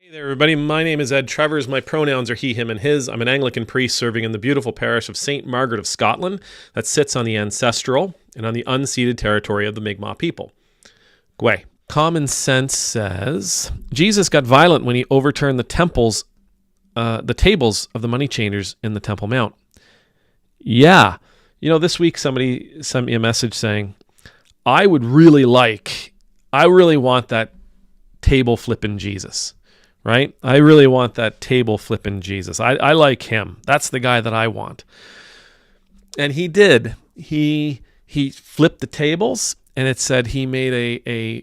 Hey there, everybody. My name is Ed Travers. My pronouns are he, him, and his. I'm an Anglican priest serving in the beautiful parish of St. Margaret of Scotland that sits on the ancestral and on the unceded territory of the Mi'kmaq people. Gwe. Common sense says Jesus got violent when he overturned the tables of the money changers in the Temple Mount. Yeah. This week somebody sent me a message saying, I really want that table flipping Jesus. Right? I really want that table flipping Jesus. I like him. That's the guy that I want. And he did. He flipped the tables, and it said he made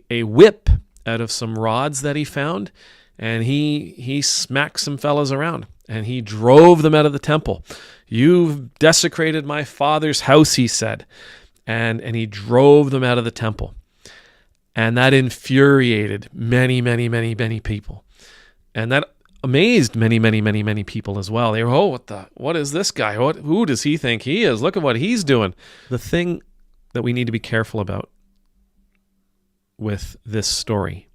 a whip out of some rods that he found, and he smacked some fellas around, and he drove them out of the temple. You've desecrated my father's house, he said. And he drove them out of the temple. And that infuriated many, many, many, many people. And that amazed many, many, many, many people as well. They were, what is this guy? Who does he think he is? Look at what he's doing. The thing that we need to be careful about with this story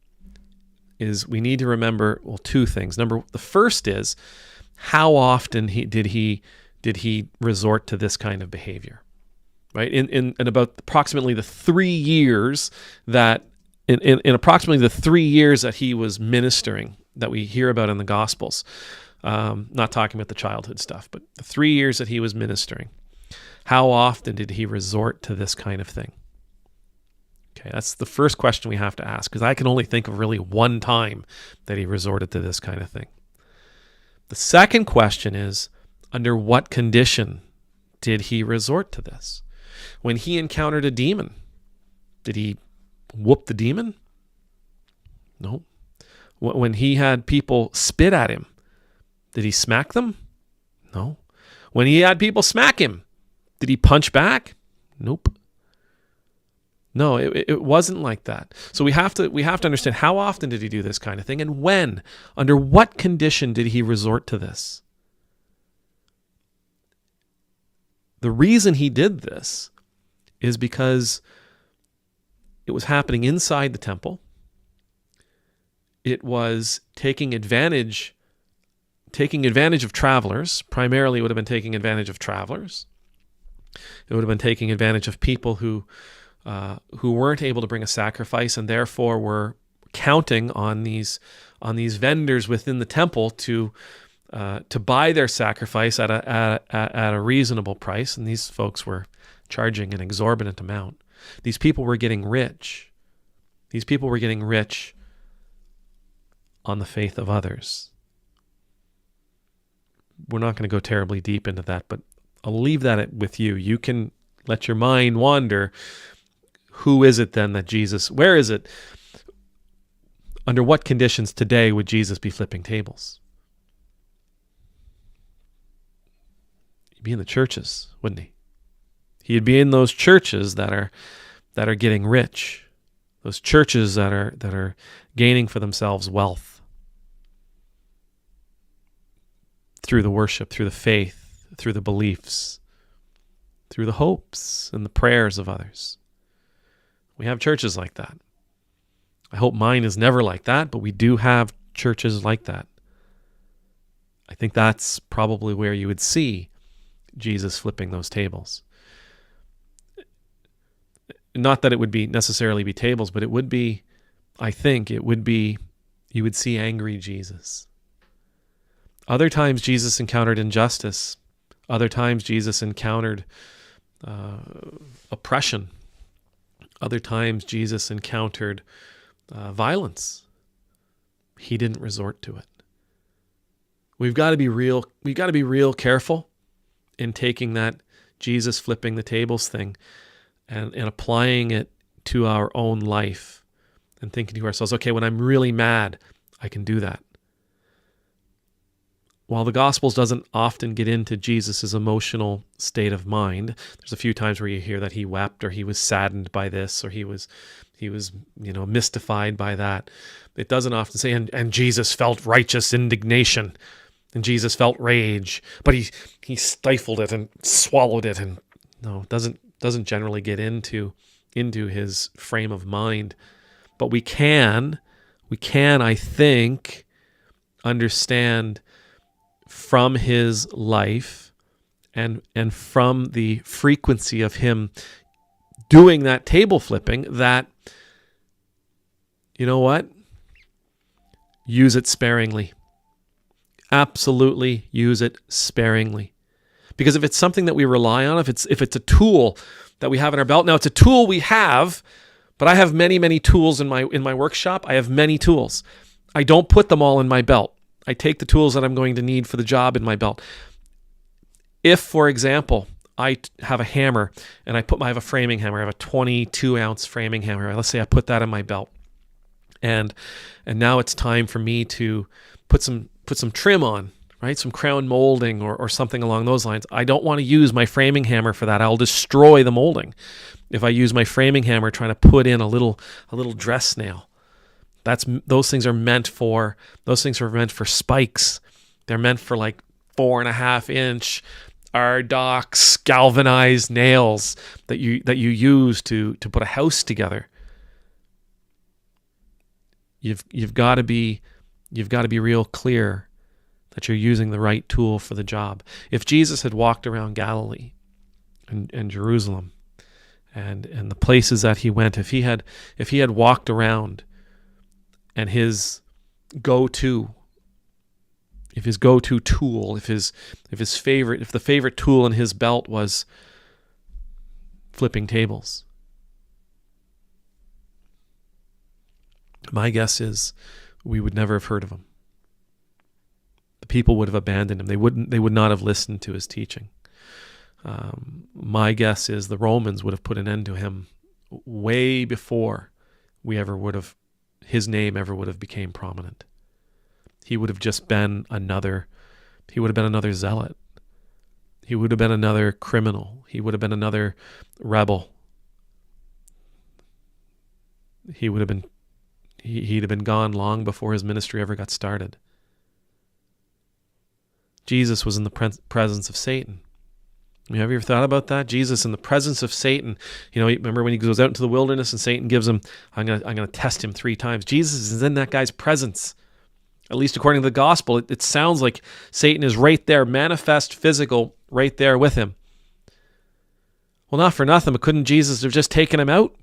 is we need to remember, two things. The first is, how often did he resort to this kind of behavior? Right? In about approximately the 3 years that in approximately the 3 years that he was ministering, that we hear about in the Gospels, not talking about the childhood stuff, but the 3 years that he was ministering, how often did he resort to this kind of thing? Okay, that's the first question we have to ask, because I can only think of really one time that he resorted to this kind of thing. The second question is, under what condition did he resort to this? When he encountered a demon, did he whoop the demon? No. When he had people spit at him, did he smack them? No. When he had people smack him, did he punch back? Nope. No, it wasn't like that. So we have to understand, how often did he do this kind of thing, and when, under what condition did he resort to this? The reason he did this is because it was happening inside the temple. It was taking advantage of travelers. Primarily, it would have been taking advantage of travelers. It would have been taking advantage of people who weren't able to bring a sacrifice, and therefore were counting on these vendors within the temple to buy their sacrifice at a reasonable price. And these folks were charging an exorbitant amount. These people were getting rich. These people were getting rich on the faith of others. We're not going to go terribly deep into that, but I'll leave that with you. You can let your mind wander. Who is it then that Jesus, where is it? Under what conditions today would Jesus be flipping tables? He'd be in the churches, wouldn't he? He'd be in those churches that are getting rich. Those churches that are gaining for themselves wealth through the worship, through the faith, through the beliefs, through the hopes and the prayers of others. We have churches like that. I hope mine is never like that, but we do have churches like that. I think that's probably where you would see Jesus flipping those tables. Not that it would be necessarily be tables, but you would see angry Jesus. Other times Jesus encountered injustice. Other times Jesus encountered oppression. Other times Jesus encountered violence. He didn't resort to it. We've got to be real careful in taking that Jesus flipping the tables thing and applying it to our own life and thinking to ourselves, okay, when I'm really mad, I can do that. While the Gospels doesn't often get into Jesus' emotional state of mind, there's a few times where you hear that he wept or he was saddened by this or he was mystified by that. It doesn't often say, and Jesus felt righteous indignation and Jesus felt rage, but he stifled it and swallowed it. And no, it doesn't generally get into his frame of mind. But we can, I think, understand from his life and from the frequency of him doing that table flipping that, you know what? Use it sparingly. Absolutely use it sparingly. Because if it's something that we rely on, if it's a tool that we have in our belt, now it's a tool we have, but I have many, many tools in my workshop. I have many tools. I don't put them all in my belt. I take the tools that I'm going to need for the job in my belt. If, for example, I have a hammer and I have a framing hammer, I have a 22-ounce framing hammer. Let's say I put that in my belt. And now it's time for me to put some trim on, right? Some crown molding or something along those lines. I don't want to use my framing hammer for that. I'll destroy the molding if I use my framing hammer trying to put in a little dress nail. Those things are meant for spikes. They're meant for like 4.5-inch Ardox galvanized nails that you use to put a house together. You've got to be real clear that you're using the right tool for the job. If Jesus had walked around Galilee and Jerusalem and the places that he went, if he had walked around and his go-to tool, if the favorite tool in his belt was flipping tables, my guess is we would never have heard of him. The people would have abandoned him. They would not have listened to his teaching. My guess is the Romans would have put an end to him way before his name ever would have became prominent. He would have just been another zealot. He would have been another criminal. He would have been another rebel. He'd have been gone long before his ministry ever got started. Jesus was in the presence of Satan. Have you ever thought about that? Jesus in the presence of Satan. Remember when he goes out into the wilderness and Satan gives him, I'm gonna test him 3 times. Jesus is in that guy's presence. At least according to the gospel, it sounds like Satan is right there, manifest, physical, right there with him. Well, not for nothing, but couldn't Jesus have just taken him out?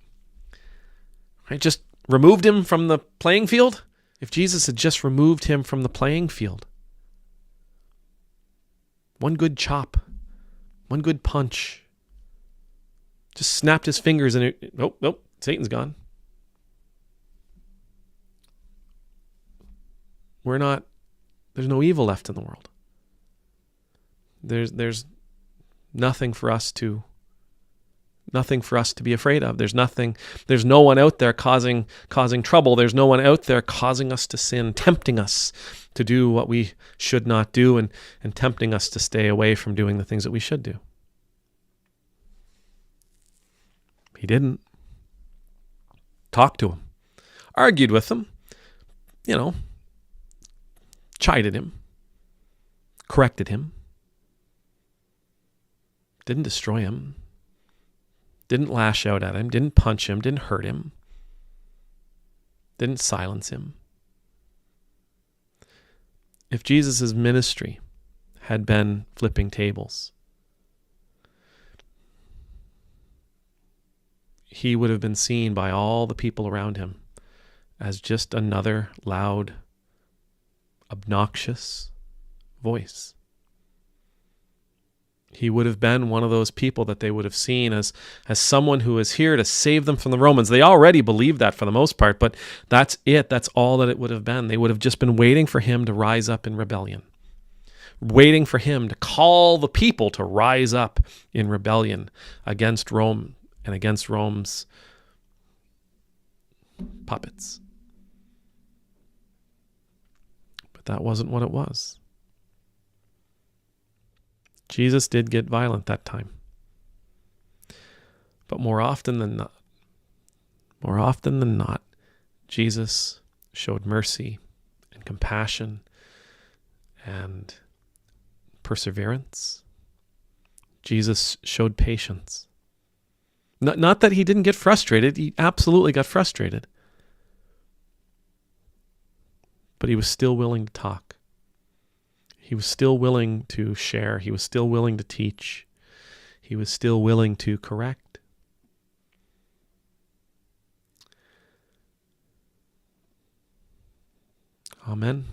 Right? Just removed him from the playing field? If Jesus had just removed him from the playing field, one good chop, one good punch, just snapped his fingers and nope, Satan's gone. There's no evil left in the world. There's nothing for us to be afraid of. There's no one out there causing trouble. There's no one out there causing us to sin, tempting us to do what we should not do and tempting us to stay away from doing the things that we should do. He didn't. Talked to him. Argued with him. Chided him. Corrected him. Didn't destroy him. Didn't lash out at him, didn't punch him, didn't hurt him, didn't silence him. If Jesus' ministry had been flipping tables, he would have been seen by all the people around him as just another loud, obnoxious voice. He would have been one of those people that they would have seen as someone who is here to save them from the Romans. They already believed that for the most part, but that's it. That's all that it would have been. They would have just been waiting for him to rise up in rebellion, waiting for him to call the people to rise up in rebellion against Rome and against Rome's puppets. But that wasn't what it was. Jesus did get violent that time. But more often than not, Jesus showed mercy and compassion and perseverance. Jesus showed patience. Not that he didn't get frustrated. He absolutely got frustrated. But he was still willing to talk. He was still willing to share. He was still willing to teach. He was still willing to correct. Amen.